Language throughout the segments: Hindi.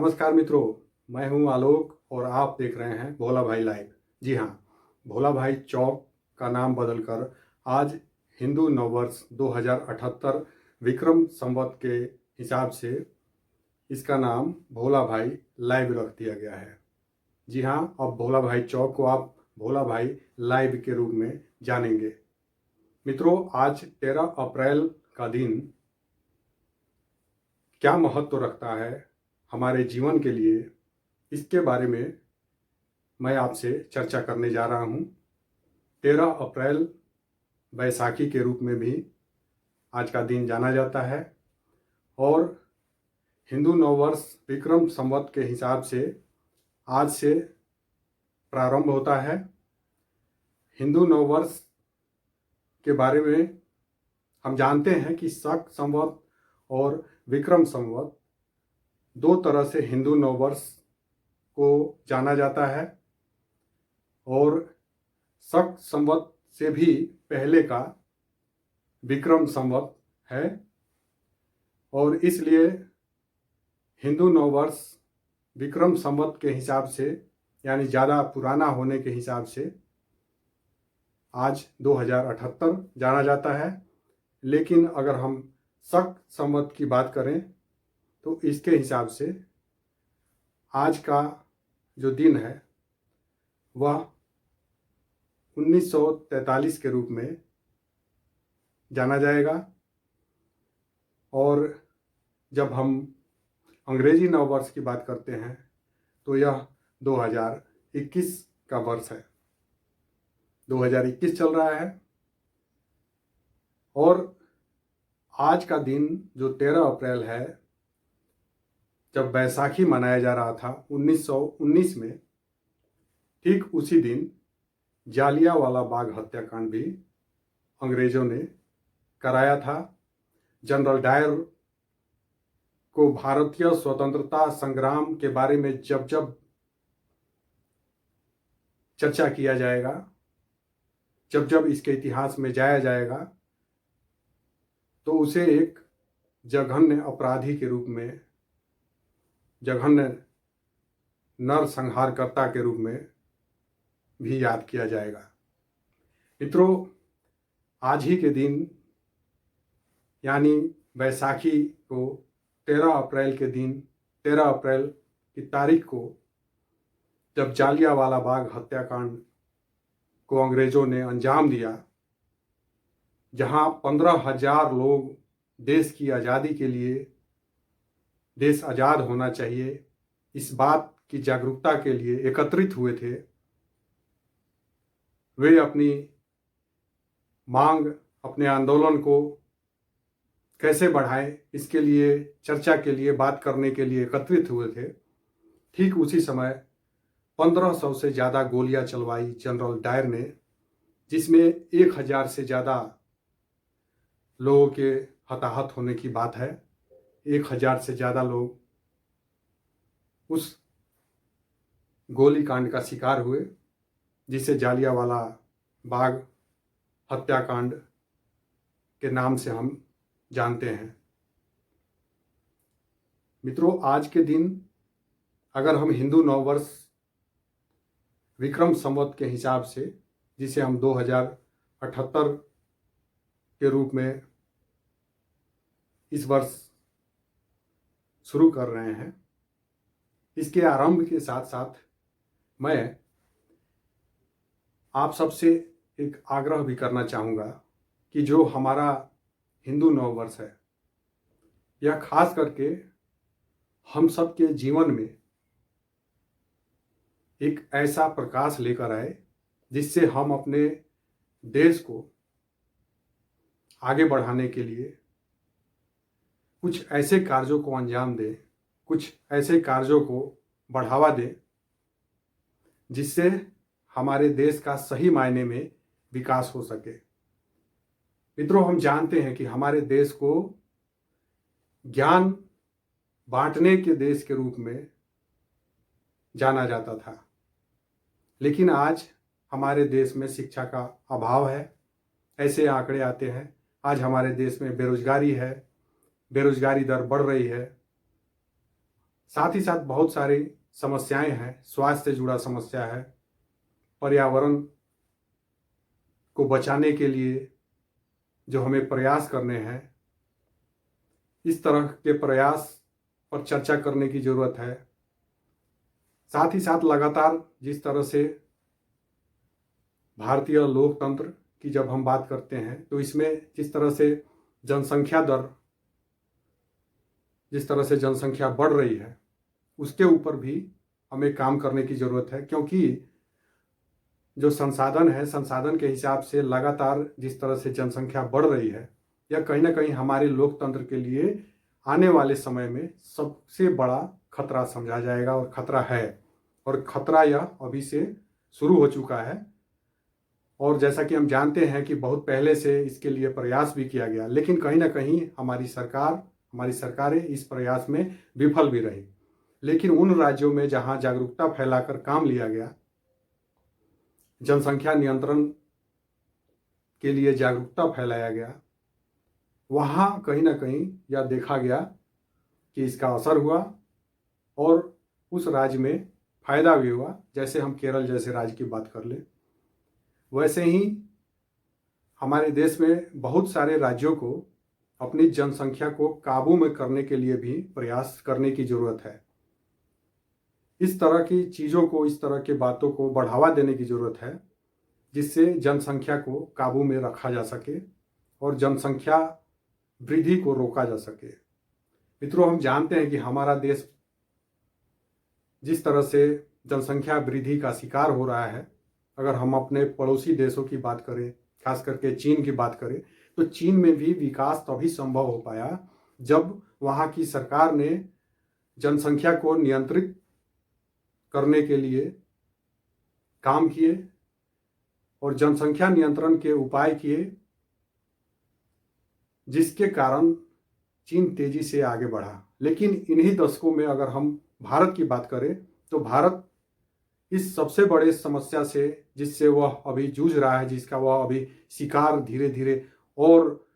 नमस्कार मित्रों, मैं हूं आलोक और आप देख रहे हैं भोला भाई लाइव। जी हाँ, भोला भाई चौक का नाम बदलकर आज हिंदू नववर्ष 2078 विक्रम संवत के हिसाब से इसका नाम भोला भाई लाइव रख दिया गया है। जी हाँ, अब भोला भाई चौक को आप भोला भाई लाइव के रूप में जानेंगे। मित्रों, आज 13 अप्रैल का दिन क्या महत्व रखता है हमारे जीवन के लिए, इसके बारे में मैं आपसे चर्चा करने जा रहा हूँ। 13 अप्रैल बैसाखी के रूप में भी आज का दिन जाना जाता है और हिंदू नववर्ष विक्रम संवत के हिसाब से आज से प्रारंभ होता है। हिंदू नववर्ष के बारे में हम जानते हैं कि शक संवत और विक्रम संवत दो तरह से हिंदू नववर्ष को जाना जाता है और शक संवत से भी पहले का विक्रम संवत है और इसलिए हिंदू नववर्ष विक्रम संवत के हिसाब से यानी ज़्यादा पुराना होने के हिसाब से आज 2078 जाना जाता है। लेकिन अगर हम शक संवत की बात करें तो इसके हिसाब से आज का जो दिन है वह 1943 के रूप में जाना जाएगा और जब हम अंग्रेजी नववर्ष की बात करते हैं तो यह 2021 का वर्ष है। 2021 चल रहा है और आज का दिन जो 13 अप्रैल है, जब बैसाखी मनाया जा रहा था 1919 में, ठीक उसी दिन जालियांवाला बाग हत्याकांड भी अंग्रेजों ने कराया था। जनरल डायर को भारतीय स्वतंत्रता संग्राम के बारे में जब जब चर्चा किया जाएगा, जब जब इसके इतिहास में जाया जाएगा, तो उसे एक जघन्य अपराधी के रूप में, जघन्य नरसंहारकर्ता के रूप में भी याद किया जाएगा। मित्रों, आज ही के दिन यानी बैसाखी को 13 अप्रैल के दिन, 13 अप्रैल की तारीख को जब जालियांवाला बाग हत्याकांड को अंग्रेजों ने अंजाम दिया, जहां 15,000 लोग देश की आज़ादी के लिए, देश आज़ाद होना चाहिए, इस बात की जागरूकता के लिए एकत्रित हुए थे। वे अपनी मांग, अपने आंदोलन को कैसे बढ़ाएं, इसके लिए चर्चा के लिए, बात करने के लिए एकत्रित हुए थे। ठीक उसी समय 1500 से ज़्यादा गोलियां चलवाई जनरल डायर ने, जिसमें 1000 से ज़्यादा लोगों के हताहत होने की बात है। 1000 से ज़्यादा लोग उस गोलीकांड का शिकार हुए, जिसे जालियांवाला बाग हत्याकांड के नाम से हम जानते हैं। मित्रों, आज के दिन अगर हम हिंदू नववर्ष विक्रम संवत के हिसाब से, जिसे हम 2078 के रूप में इस वर्ष शुरू कर रहे हैं, इसके आरंभ के साथ साथ मैं आप सबसे एक आग्रह भी करना चाहूँगा कि जो हमारा हिंदू नववर्ष है, यह खास करके हम सब के जीवन में एक ऐसा प्रकाश लेकर आए जिससे हम अपने देश को आगे बढ़ाने के लिए कुछ ऐसे कार्यों को अंजाम दें, कुछ ऐसे कार्यों को बढ़ावा दें जिससे हमारे देश का सही मायने में विकास हो सके। मित्रों, हम जानते हैं कि हमारे देश को ज्ञान बांटने के देश के रूप में जाना जाता था, लेकिन आज हमारे देश में शिक्षा का अभाव है। ऐसे आंकड़े आते हैं, आज हमारे देश में बेरोजगारी है, बेरोजगारी दर बढ़ रही है, साथ ही साथ बहुत सारी समस्याएं हैं, स्वास्थ्य से जुड़ा समस्या है, पर्यावरण को बचाने के लिए जो हमें प्रयास करने हैं, इस तरह के प्रयास पर चर्चा करने की ज़रूरत है। साथ ही साथ लगातार जिस तरह से भारतीय लोकतंत्र की जब हम बात करते हैं तो इसमें जिस तरह से जनसंख्या बढ़ रही है, उसके ऊपर भी हमें काम करने की ज़रूरत है, क्योंकि जो संसाधन के हिसाब से लगातार जिस तरह से जनसंख्या बढ़ रही है, यह कहीं ना कहीं हमारे लोकतंत्र के लिए आने वाले समय में सबसे बड़ा खतरा समझा जाएगा, और खतरा है, और खतरा यह अभी से शुरू हो चुका है। और जैसा कि हम जानते हैं कि बहुत पहले से इसके लिए प्रयास भी किया गया, लेकिन कहीं ना कहीं हमारी सरकारें इस प्रयास में विफल भी रही। लेकिन उन राज्यों में जहां जागरूकता फैलाकर काम लिया गया, जनसंख्या नियंत्रण के लिए जागरूकता फैलाया गया, वहाँ कहीं ना कहीं यह देखा गया कि इसका असर हुआ और उस राज्य में फायदा भी हुआ। जैसे हम केरल जैसे राज्य की बात कर लें, वैसे ही हमारे देश में बहुत सारे राज्यों को अपनी जनसंख्या को काबू में करने के लिए भी प्रयास करने की ज़रूरत है। इस तरह की चीज़ों को, इस तरह के बातों को बढ़ावा देने की ज़रूरत है, जिससे जनसंख्या को काबू में रखा जा सके और जनसंख्या वृद्धि को रोका जा सके। मित्रों, हम जानते हैं कि हमारा देश जिस तरह से जनसंख्या वृद्धि का शिकार हो रहा है, अगर हम अपने पड़ोसी देशों की बात करें, खास करके चीन की बात करें, तो चीन में भी विकास तभी संभव हो पाया जब वहाँ की सरकार ने जनसंख्या को नियंत्रित करने के लिए काम किए और जनसंख्या नियंत्रण के उपाय किए, जिसके कारण चीन तेजी से आगे बढ़ा। लेकिन इन्हीं दशकों में अगर हम भारत की बात करें तो भारत इस सबसे बड़े समस्या से, जिससे वह अभी जूझ रहा है, जिसका वह अभी शिकार धीरे धीरे और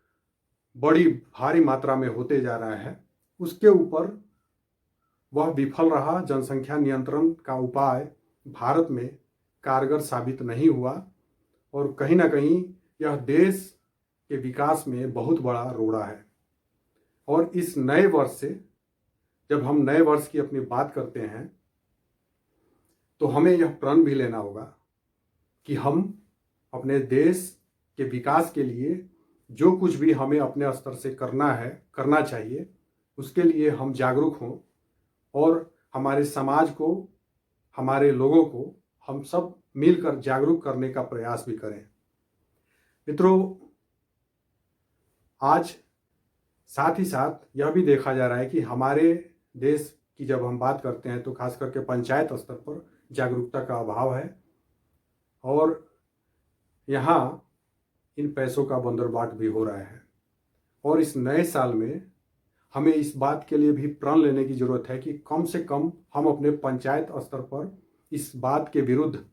बड़ी भारी मात्रा में होते जा रहा है, उसके ऊपर वह विफल रहा। जनसंख्या नियंत्रण का उपाय भारत में कारगर साबित नहीं हुआ और कहीं ना कहीं यह देश के विकास में बहुत बड़ा रोड़ा है। और इस नए वर्ष से, जब हम नए वर्ष की अपनी बात करते हैं, तो हमें यह प्रण भी लेना होगा कि हम अपने देश के विकास के लिए जो कुछ भी हमें अपने स्तर से करना चाहिए, उसके लिए हम जागरूक हों और हमारे समाज को, हमारे लोगों को हम सब मिलकर जागरूक करने का प्रयास भी करें। मित्रों, आज साथ ही साथ यह भी देखा जा रहा है कि हमारे देश की जब हम बात करते हैं तो खास करके पंचायत स्तर पर जागरूकता का अभाव है और यहाँ इन पैसों का बंदरबाट भी हो रहा है। और इस नए साल में हमें इस बात के लिए भी प्रण लेने की ज़रूरत है कि कम से कम हम अपने पंचायत स्तर पर इस बात के विरुद्ध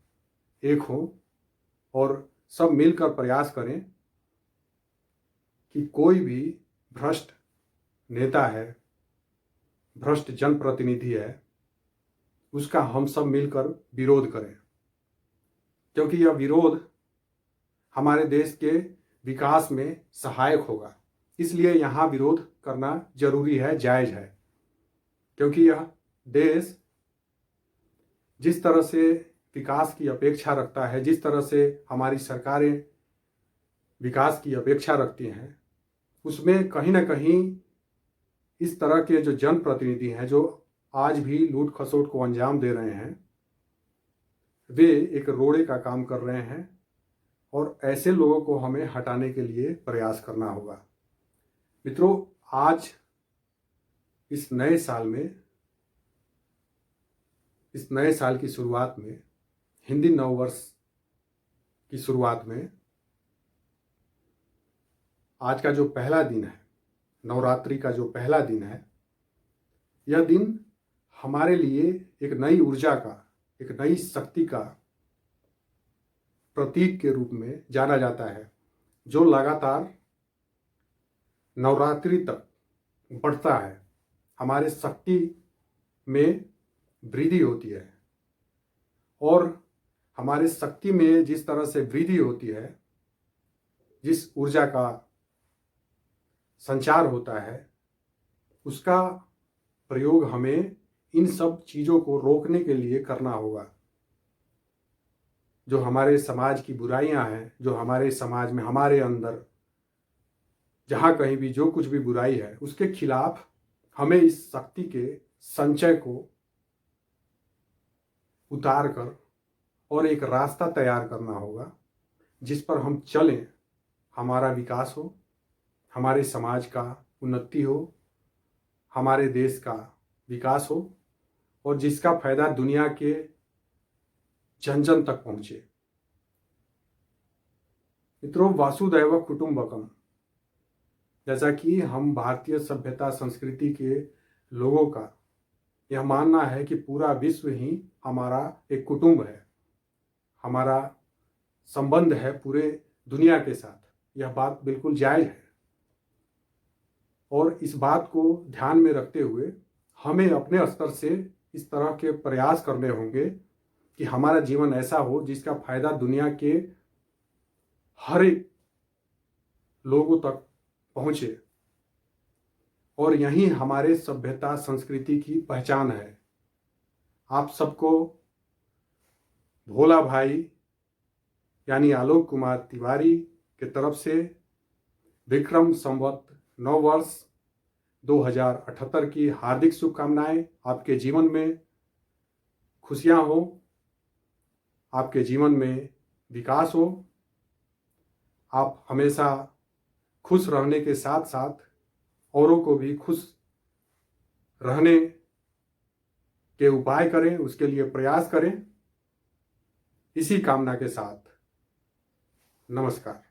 एक हों और सब मिलकर प्रयास करें कि कोई भी भ्रष्ट नेता है, भ्रष्ट जनप्रतिनिधि है, उसका हम सब मिलकर विरोध करें, क्योंकि यह विरोध हमारे देश के विकास में सहायक होगा। इसलिए यहाँ विरोध करना जरूरी है, जायज़ है, क्योंकि यह देश जिस तरह से विकास की अपेक्षा रखता है, जिस तरह से हमारी सरकारें विकास की अपेक्षा रखती हैं, उसमें कहीं ना कहीं इस तरह के जो जनप्रतिनिधि हैं, जो आज भी लूट खसोट को अंजाम दे रहे हैं, वे एक रोड़े का काम कर रहे हैं और ऐसे लोगों को हमें हटाने के लिए प्रयास करना होगा। मित्रों, आज इस नए साल की शुरुआत में, हिंदी नववर्ष की शुरुआत में, आज का जो पहला दिन है, नवरात्रि का जो पहला दिन है, यह दिन हमारे लिए एक नई ऊर्जा का, एक नई शक्ति का प्रतीक के रूप में जाना जाता है, जो लगातार नवरात्रि तक बढ़ता है। हमारे शक्ति में वृद्धि होती है और हमारे शक्ति में जिस तरह से वृद्धि होती है, जिस ऊर्जा का संचार होता है, उसका प्रयोग हमें इन सब चीज़ों को रोकने के लिए करना होगा। जो हमारे समाज की बुराइयां हैं, जो हमारे समाज में हमारे अंदर जहाँ कहीं भी जो कुछ भी बुराई है, उसके खिलाफ हमें इस शक्ति के संचय को उतार कर और एक रास्ता तैयार करना होगा जिस पर हम चलें, हमारा विकास हो, हमारे समाज का उन्नति हो, हमारे देश का विकास हो और जिसका फायदा दुनिया के जन जन तक पहुंचे। मित्रों, वासुदैव कुटुंबकम, जैसा कि हम भारतीय सभ्यता संस्कृति के लोगों का यह मानना है कि पूरा विश्व ही हमारा एक कुटुंब है, हमारा संबंध है पूरे दुनिया के साथ। यह बात बिल्कुल जायज़ है और इस बात को ध्यान में रखते हुए हमें अपने स्तर से इस तरह के प्रयास करने होंगे कि हमारा जीवन ऐसा हो जिसका फायदा दुनिया के हर एक लोगों तक पहुंचे। और यही हमारे सभ्यता संस्कृति की पहचान है। आप सबको भोला भाई यानी आलोक कुमार तिवारी के तरफ से विक्रम संवत नव वर्ष 2078 की हार्दिक शुभकामनाएं। आपके जीवन में खुशियां हो, आपके जीवन में विकास हो, आप हमेशा खुश रहने के साथ साथ औरों को भी खुश रहने के उपाय करें, उसके लिए प्रयास करें। इसी कामना के साथ नमस्कार।